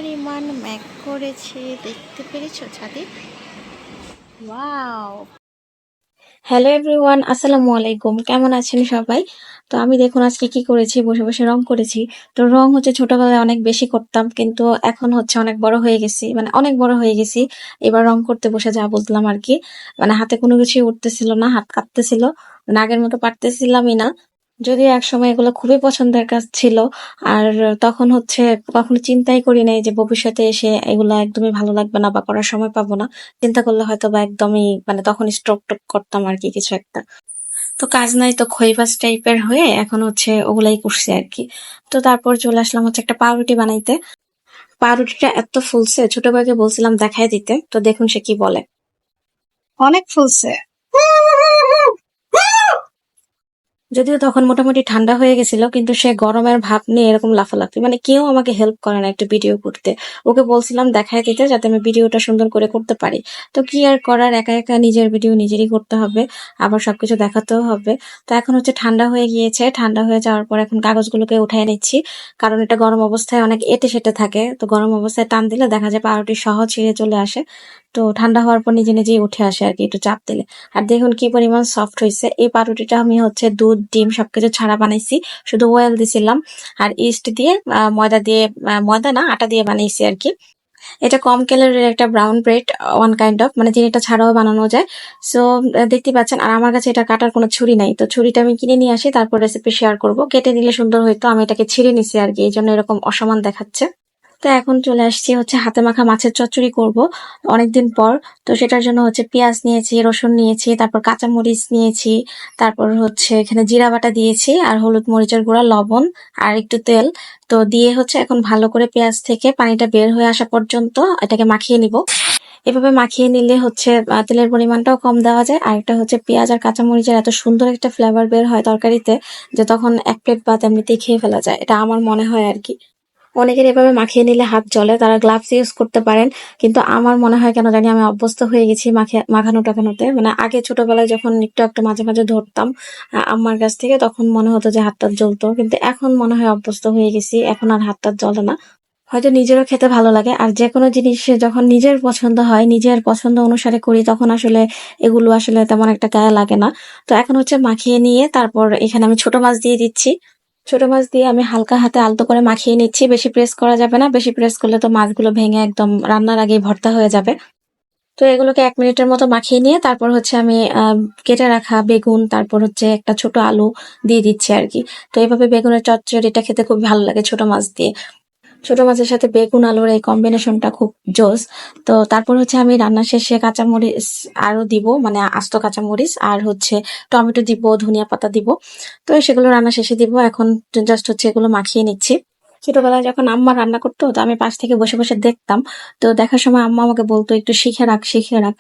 পরিমাণ ম্যাক করেছে দেখতে পেরেছো ছাদে? ওয়াও! হ্যালো এভরিওয়ান, আসসালামু আলাইকুম। কেমন আছেন সবাই? তো আমি দেখুন আজকে কি করেছি, বসে বসে রং করেছি। তো রং হচ্ছে ছোটবেলায় অনেক বেশি করতাম, কিন্তু এখন হচ্ছে অনেক বড় হয়ে গেছি, মানে অনেক বড় হয়ে গেছি। এবার রং করতে বসে যা বললাম আর কি, মানে হাতে কোনো কিছুই উঠতেছিল না, হাত কাঁপতেছিল, মানে আগের মতো পারতেছিলামই না। যদিও একসময় এগুলো খুবই পছন্দের কাজ ছিল। আর তখন হচ্ছে কখনো চিন্তাই করি নাই যে ভবিষ্যতে এসে এগুলা একদমই ভালো লাগবে না বা করার সময় পাবো না। চিন্তা করলে হয়তো বা একদমই মানে তখন স্ট্রোক টোক করতাম আর কি কিছু একটা। তো কাজ নাই তো খইবাজ টাইপের হয়ে এখন হচ্ছে ওগুলাই করছি আর কি। তো তারপর চলে আসলাম হচ্ছে একটা পাউরুটি বানাইতে। পাউরুটিটা এত ফুলছে, ছোট ভাইকে বলছিলাম দেখাই দিতে, তো দেখুন সে কি বলে। অনেক ফুলছে। যদিও তখন মোটামুটি ঠান্ডা হয়ে গেছিল, কিন্তু সে গরমের ভাব নিয়ে এরকম লাফালাফি, মানে কেউ আমাকে হেল্প করে না একটা ভিডিও করতে। ওকে বলছিলাম দেখায় দিতে যাতে আমি ভিডিওটা সুন্দর করে করতে পারি। তো কি আর করার, একা একা নিজের ভিডিও নিজেরই করতে হবে, আবার সবকিছু দেখাতেও হবে। তো এখন হচ্ছে ঠান্ডা হয়ে গিয়েছে, ঠান্ডা হয়ে যাওয়ার পর এখন কাগজগুলোকে উঠাই নিচ্ছি, কারণ এটা গরম অবস্থায় অনেক এঁটে সেটে থাকে। তো গরম অবস্থায় টান দিলে দেখা যায় পাউরুটি সহ ছিঁড়ে চলে আসে। তো ঠান্ডা হওয়ার পর নিজে নিজেই উঠে আসে আর কি, একটু চাপ দিলে। আর দেখুন কি পরিমাণ সফট হয়েছে। এই পাউরুটিটা আমি হচ্ছে দুধ ডিম সবকিছু ছাড়া বানাইছি, শুধু অয়েল দিছিলাম আর ইস্ট দিয়ে, ময়দা দিয়ে, ময়দা না আটা দিয়ে বানাইছি আর কি। এটা কম ক্যালোরির একটা brown bread, one kind of, মানে চিনিটা ছাড়াও বানানো যায়। সো দেখতে পাচ্ছেন। আর আমার কাছে এটা কাটার কোনো ছুরি নাই, তো ছুরিটা আমি কিনে নিয়ে আসি, তারপর রেসিপি শেয়ার করব। কেটে নিলে সুন্দর হইতো, আমি এটাকে ছিঁড়ে নিছি আর কি, এই জন্য এরকম অসমান দেখাচ্ছে। তো এখন চলে আসছি হচ্ছে হাতে মাখা মাছের চচ্চড়ি করব অনেকদিন পর। তো সেটার জন্য হচ্ছে পেঁয়াজ নিয়েছি, রসুন নিয়েছি, তারপর কাঁচামরিচ নিয়েছি, তারপর হচ্ছে এখানে জিরা বাটা দিয়েছি, আর হলুদ মরিচের গুঁড়া, লবণ, আর একটু তেল। তো দিয়ে হচ্ছে এখন ভালো করে পেঁয়াজ থেকে পানিটা বের হয়ে আসা পর্যন্ত এটাকে মাখিয়ে নিব। এভাবে মাখিয়ে নিলে হচ্ছে তেলের পরিমাণটাও কম দেওয়া যায়, আর একটা হচ্ছে পেঁয়াজ আর কাঁচামরিচের এত সুন্দর একটা ফ্লেভার বের হয় তরকারিতে, যে তখন এক প্লেট ভাত এমনিতেই খেয়ে ফেলা যায়, এটা আমার মনে হয় আর কি। অনেকের এভাবে মাখিয়ে নিলে হাত জ্বলে, তারা গ্লাভস ইউজ করতে পারেন। কিন্তু আমার মনে হয় কেন জানি আমি অভ্যস্ত হয়ে গেছি মাখানো টাখানোতে, মানে আগে ছোটবেলায় যখন একটু একটু মাঝে মাঝে ধরতাম আম্মার কাছ থেকে, তখন মনে হতো যে হাতটা জ্বলতো, কিন্তু এখন মনে হয় অভ্যস্ত হয়ে গেছি, এখন আর হাতটা জ্বলে না। হয়তো নিজেরও খেতে ভালো লাগে, আর যে কোনো জিনিস যখন নিজের পছন্দ হয়, নিজের পছন্দ অনুসারে করি, তখন আসলে এগুলো আসলে তেমন একটা গায়ে লাগে না। তো এখন হচ্ছে মাখিয়ে নিয়ে তারপর এখানে আমি ছোট মাছ দিয়ে দিচ্ছি। ছোট মাছ দিয়ে আমি হালকা হাতে আলতো করে মাখিয়ে নিচ্ছি, বেশি প্রেস করা যাবে না, বেশি প্রেস করলে তো মাছগুলো ভেঙে একদম রান্নার আগেই ভর্তা হয়ে যাবে। তো এগুলোকে 1 মিনিটের মতো মাখিয়ে নিয়ে তারপর হচ্ছে আমি কেটে রাখা বেগুন, তারপর হচ্ছে একটা ছোট আলু দিয়ে দিচ্ছি আর কি। তো এইভাবে বেগুনের চচ্চড়িটা খেতে খুব ভালো লাগে ছোট মাছ দিয়ে। ছোট মাছের সাথে বেগুন আলুর এই কম্বিনেশনটা খুব জোস। তো তারপর হচ্ছে আমি রান্না শেষে কাঁচামরিচ আরো দিব, মানে আস্ত কাঁচামরিচ, আর হচ্ছে টমেটো দিব, ধনিয়া পাতা দিব। তো সেগুলো রান্না শেষে দিব। এখন জাস্ট হচ্ছে এগুলো মাখিয়ে নিচ্ছি। ছোটবেলায় যখন আম্মা রান্না করতো, তো আমি পাশ থেকে বসে বসে দেখতাম। তো দেখার সময় আম্মা আমাকে বলতো একটু শিখে রাখ, শিখে রাখ,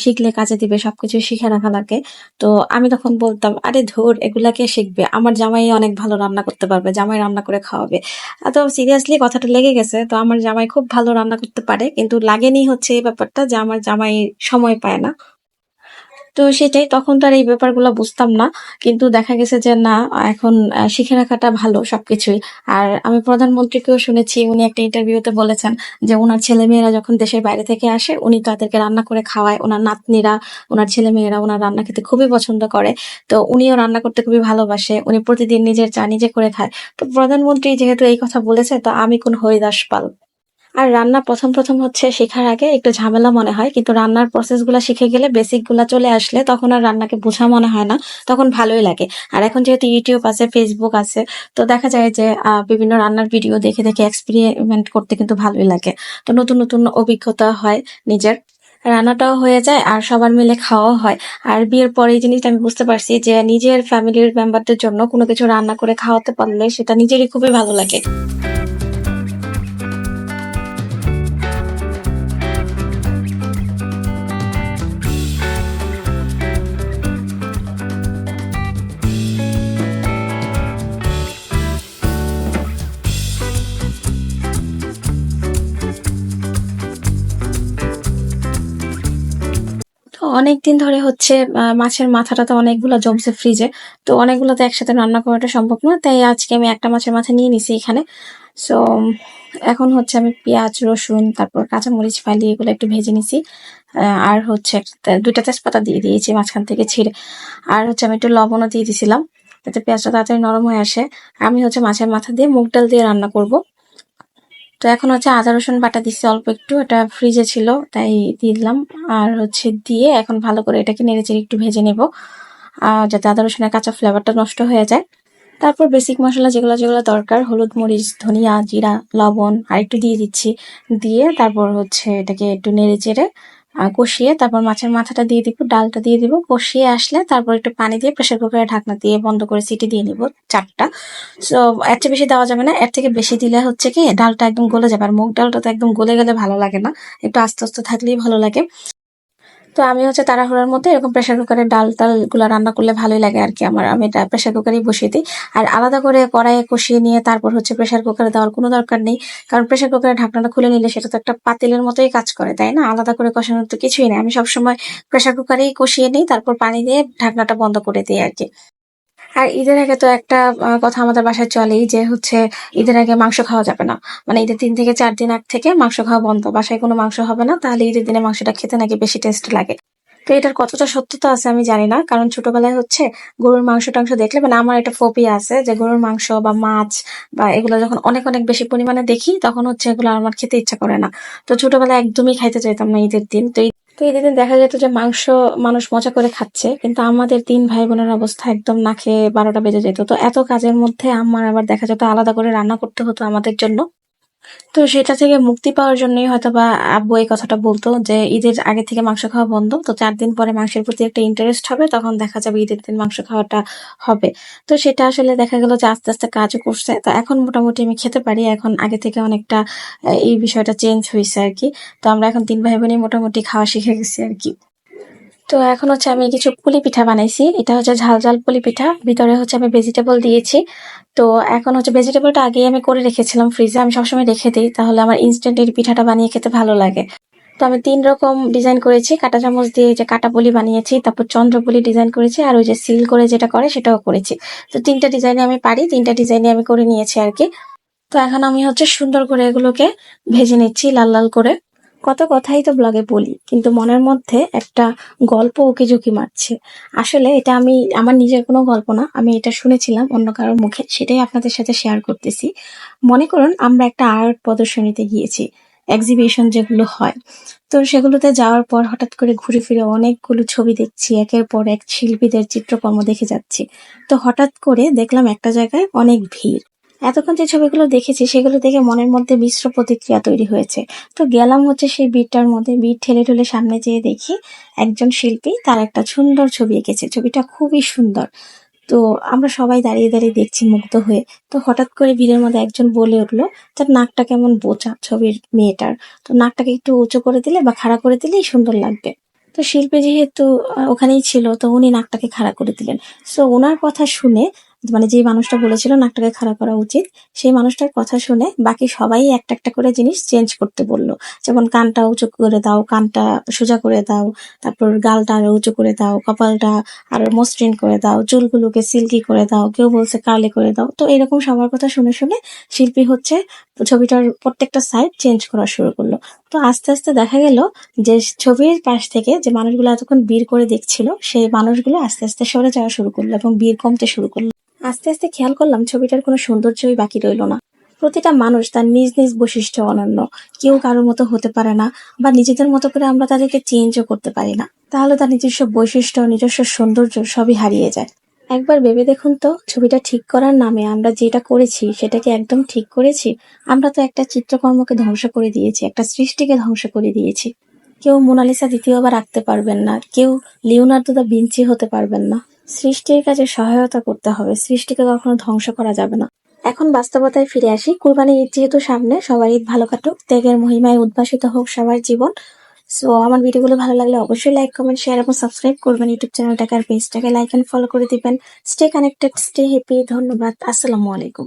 শিখলে কাজে দিবে, সবকিছু শিখে রাখা লাগে। তো আমি তখন বলতাম, আরে ধুর, এগুলাকে শিখবে, আমার জামাই অনেক ভালো রান্না করতে পারবে, জামাই রান্না করে খাওয়াবে। তো সিরিয়াসলি কথাটা লেগে গেছে। তো আমার জামাই খুব ভালো রান্না করতে পারে, কিন্তু লাগেনি হচ্ছে এই ব্যাপারটা যে আমার জামাই সময় পায় না। তো সেটাই, তখন তো আর এই ব্যাপারগুলো বুঝতাম না। কিন্তু দেখা গেছে যে না, এখন শিখে রাখাটা ভালো সবকিছুই। আর আমি প্রধানমন্ত্রীকেও শুনেছি, উনি একটা ইন্টারভিউতে বলেছেন যে ওনার ছেলেমেয়েরা যখন দেশের বাইরে থেকে আসে, উনি তাদেরকে রান্না করে খাওয়ায়। ওনার নাতনিরা, ওনার ছেলেমেয়েরা ওনার রান্না খেতে খুবই পছন্দ করে। তো উনিও রান্না করতে খুবই ভালোবাসে, উনি প্রতিদিন নিজের চা নিজে করে খায়। তো প্রধানমন্ত্রী যেহেতু এই কথা বলেছে, তো আমি কোন হরিদাস পাল। আর রান্না প্রথম প্রথম হচ্ছে শেখার আগে একটু ঝামেলা মনে হয়, কিন্তু রান্নার প্রসেস গুলা শিখে গেলে, বেসিক গুলা চলে আসলে, তখন আর রান্নাকে বোঝা মনে হয় না, তখন ভালোই লাগে। আর এখন যেহেতু ইউটিউব আছে, ফেসবুক আছে, তো দেখা যায় যে বিভিন্ন রান্নার ভিডিও দেখে দেখে এক্সপেরিমেন্ট করতে কিন্তু ভালোই লাগে। তো নতুন নতুন অভিজ্ঞতা হয় নিজের, রান্নাটাও হয়ে যায় আর সবার মিলে খাওয়াও হয়। আর বিয়ের পরে এই জিনিসটা আমি বুঝতে পারছি যে নিজের ফ্যামিলির মেম্বারদের জন্য কোনো কিছু রান্না করে খাওয়াতে পারলে সেটা নিজেরই খুবই ভালো লাগে। তো অনেকদিন ধরে হচ্ছে মাছের মাথাটা তো অনেকগুলো জমছে ফ্রিজে। তো অনেকগুলো তো একসাথে রান্না করাটা সম্ভব না, তাই আজকে আমি একটা মাছের মাথা নিয়ে নিছি এখানে। সো এখন হচ্ছে আমি পেঁয়াজ রসুন তারপর কাঁচামরিচ ফালি এগুলো একটু ভেজে নিছি। আর হচ্ছে দুইটা তেজপাতা দিয়ে দিয়েছি মাঝখান থেকে ছিঁড়ে। আর হচ্ছে আমি একটু লবণও দিয়ে দিছিলাম যাতে পেঁয়াজটা তাড়াতাড়ি নরম হয়ে আসে। আমি হচ্ছে মাছের মাথা দিয়ে মুগ ডাল দিয়ে রান্না করব। তো এখন হচ্ছে আদা রসুন বাটা দিচ্ছি অল্প একটু, এটা ফ্রিজে ছিল তাই দিয়ে দিলাম। আর হচ্ছে দিয়ে এখন ভালো করে এটাকে নেড়েচেড়ে একটু ভেজে নেব যাতে আদা রসুনের কাঁচা ফ্লেভারটা নষ্ট হয়ে যায়। তারপর বেসিক মশলা যেগুলো যেগুলো দরকার, হলুদ মরিচ ধনিয়া জিরা লবণ আর একটু দিয়ে দিচ্ছি। দিয়ে তারপর হচ্ছে এটাকে একটু নেড়ে চেড়ে কষিয়ে তারপর মাছের মাথাটা দিয়ে দিব, ডালটা দিয়ে দিব। কষিয়ে আসলে তারপর একটু পানি দিয়ে প্রেসার কুকারে ঢাকনা দিয়ে বন্ধ করে সিটি দিয়ে নিব 4টা। সো এর চেয়ে বেশি দেওয়া যাবে না, এর থেকে বেশি দিলে হচ্ছে কি ডালটা একদম গলে যাবে। আর মুগ ডালটা তো একদম গলে গেলে ভালো লাগে না, একটু আস্তে আস্তে থাকলেই ভালো লাগে। তো আমি হচ্ছে তাড়াহুড়োর মধ্যে এরকম প্রেসার কুকারে ডাল টাল গুলা রান্না করলে ভালোই লাগে আর কি আমার। আমি এটা প্রেসার কুকারেই বসিয়ে দিই। আর আলাদা করে কড়াইয়ে কষিয়ে নিয়ে তারপর হচ্ছে প্রেসার কুকারে দেওয়ার কোনো দরকার নেই, কারণ প্রেসার কুকারের ঢাকনাটা খুলে নিলে সেটা তো একটা পাতিলের মতোই কাজ করে, তাই না? আলাদা করে কষানোর তো কিছুই নেই। আমি সবসময় প্রেসার কুকারেই কষিয়ে নিই, তারপর পানি দিয়ে ঢাকনাটা বন্ধ করে দিই আর কি। আর ঈদের আগে তো একটা কথা আমাদের বাসায় চলেই যে হচ্ছে ঈদের আগে মাংস খাওয়া যাবে না। মানে ঈদের 3 থেকে 4 দিন আগ থেকে মাংস খাওয়া বন্ধ, বাসায় কোনো মাংস হবে না, তাহলে ঈদের দিনে মাংসটা খেতে নাকি বেশি টেস্ট লাগে। তো এটার কতটা সত্যতা আছে আমি জানি না, কারণ ছোটবেলায় হচ্ছে গরুর মাংস টাংস দেখলে, মানে আমার একটা ফোবিয়া আছে যে গরুর মাংস বা মাছ বা এগুলো যখন অনেক অনেক বেশি পরিমাণে দেখি তখন হচ্ছে এগুলো আমার খেতে ইচ্ছা করে না। তো ছোটবেলায় একদমই খাইতে চাইতাম না ঈদের দিন। তো ঈদের দিন দেখা যেত যে মাংস মানুষ মজা করে খাচ্ছে, কিন্তু আমাদের 3 ভাই বোনের অবস্থা একদম না খেয়ে 12টা বেজে যেত। তো এত কাজের মধ্যে আমার আবার দেখা যেত আলাদা করে রান্না করতে হতো আমাদের জন্য। তো সেটা থেকে মুক্তি পাওয়ার জন্যই হয়তোবা আব্বু এই কথাটা বলতো যে ঈদের আগে থেকে মাংস খাওয়া বন্ধ, তো 4 দিন পরে মাংসের প্রতি একটা ইন্টারেস্ট হবে, তখন দেখা যাবে ঈদের দিন মাংস খাওয়াটা হবে। তো সেটা আসলে দেখা গেল যে আস্তে আস্তে কাজও করছে। তো এখন মোটামুটি আমি খেতে পারি, এখন আগে থেকে অনেকটা এই বিষয়টা চেঞ্জ হয়েছে আর কি। তো আমরা এখন 3 ভাই বোনই মোটামুটি খাওয়া শিখে গেছি আর কি। তো এখন হচ্ছে আমি কিছু পুলি পিঠা বানাইছি, এটা হচ্ছে ঝাল ঝাল পুলি পিঠা, ভিতরে হচ্ছে আমি ভেজিটেবল দিয়েছি। তো এখন হচ্ছে ভেজিটেবলটা আগেই আমি করে রেখেছিলাম ফ্রিজে, আমি সবসময় রেখে দিই, তাহলে আমার ইনস্ট্যান্ট এই পিঠাটা বানিয়ে খেতে ভালো লাগে। তো আমি 3 রকম ডিজাইন করেছি, কাঁটা চামচ দিয়ে যে কাঁটা পুলি বানিয়েছি, তারপর চন্দ্র পুলি ডিজাইন করেছি, আর ওই যে সিল করে যেটা করে সেটাও করেছি। তো 3টা ডিজাইনে আমি পারি, 3টা ডিজাইনে আমি করে নিয়েছি আর কি। তো এখন আমি হচ্ছে সুন্দর করে এগুলোকে ভেজে নিচ্ছি লাল লাল করে। কত কথাই তো ব্লগে বলি, কিন্তু মনের মধ্যে একটা গল্প উকিঝুঁকি মারছে। আসলে এটা আমি আমার নিজের কোনো গল্প না, আমি এটা শুনেছিলাম অন্য কারোর মুখে, সেটাই আপনাদের সাথে শেয়ার করতেছি। মনে করুন আমরা একটা আর্ট প্রদর্শনীতে গিয়েছি, এক্সিবিশন যেগুলো হয়। তো সেগুলোতে যাওয়ার পর হঠাৎ করে ঘুরে ফিরে অনেকগুলো ছবি দেখছি, একের পর এক শিল্পীদের চিত্রকর্ম দেখে যাচ্ছি। তো হঠাৎ করে দেখলাম একটা জায়গায় অনেক ভিড়। এতক্ষণ যে ছবিগুলো দেখেছি সেগুলো দেখে মনের মধ্যে মিশ্র প্রতিক্রিয়া তৈরি হয়েছে। তো গেলাম হচ্ছে সেই ভিড়টার মধ্যে, ভিড় ঠেলে ঠেলে সামনে যেয়ে দেখি একজন শিল্পী তার একটা সুন্দর ছবি এঁকেছে, ছবিটা খুবই সুন্দর। তো আমরা সবাই দাঁড়িয়ে দাঁড়িয়ে দেখছি মুগ্ধ হয়ে। তো হঠাৎ করে ভিড়ের মধ্যে একজন বলে উঠলো তার নাকটা কেমন বোচা ছবির মেয়েটার, তো নাকটাকে একটু উঁচু করে দিলে বা খাড়া করে দিলেই সুন্দর লাগবে। তো শিল্পী যেহেতু ওখানেই ছিল, তো উনি নাকটাকে খাড়া করে দিলেন। সো ওনার কথা শুনে, মানে যে মানুষটা বলেছিল নাকটাকে খাড়া করা উচিত, সেই মানুষটার কথা শুনে বাকি সবাই একটা একটা করে জিনিস চেঞ্জ করতে বললো। যেমন কানটা উঁচু করে দাও, কানটা সোজা করে দাও, তারপর গালটা আরো উঁচু করে দাও, কপালটা আরো মসৃণ করে দাও, চুলগুলোকে সিল্কি করে দাও, কেউ বলছে কার্লি করে দাও। তো এরকম সবার কথা শুনে শুনে শিল্পী হচ্ছে ছবিটার প্রত্যেকটা সাইড চেঞ্জ করা শুরু করলো। তো আস্তে আস্তে দেখা গেল যে ছবির পাশ থেকে যে মানুষগুলো এতক্ষণ ভিড় করে দেখছিল, সেই মানুষগুলো আস্তে আস্তে সরে যাওয়া শুরু করলো এবং ভিড় কমতে শুরু করলো। আস্তে আস্তে খেয়াল করলাম ছবিটার কোনো সৌন্দর্যই বাকি রইলো না। প্রতিটা মানুষ তার নিজ নিজ বৈশিষ্ট্য অনন্য, কেউ কারোর মতো হতে পারে না, বা নিজেদের মতো করে আমরা তাদেরকে চেঞ্জও করতে পারি না, তাহলে তার নিজস্ব বৈশিষ্ট্য নিজস্ব সৌন্দর্য সবই হারিয়ে যায়। একবার ভেবে দেখুন তো, ছবিটা ঠিক করার নামে আমরা যেটা করেছি সেটাকে একদম ঠিক করেছি? আমরা তো একটা চিত্রকর্মকে ধ্বংস করে দিয়েছি, একটা সৃষ্টিকে ধ্বংস করে দিয়েছি। কেউ মোনালিসা দ্বিতীয়বার আঁকতে পারবেন না, কেউ লিওনার্দো দা ভিঞ্চি হতে পারবেন না। সৃষ্টির কাজে সহায়তা করতে হবে, সৃষ্টিকে কখনো ধ্বংস করা যাবে না। এখন বাস্তবতায় ফিরে আসি, কুরবানি ঈদ যেহেতু সামনে, সবার ঈদ ভালো কাটুক, ত্যাগের মহিমায় উদ্ভাসিত হোক সবার জীবন। সো আমার ভিডিওগুলো ভালো লাগলে অবশ্যই লাইক কমেন্ট শেয়ার এবং সাবস্ক্রাইব করবেন ইউটিউব চ্যানেলটাকে, আর পেজটাকে লাইক এন্ড ফলো করে দিবেন। Stay connected, stay happy. ধন্যবাদ, আসসালামু আলাইকুম।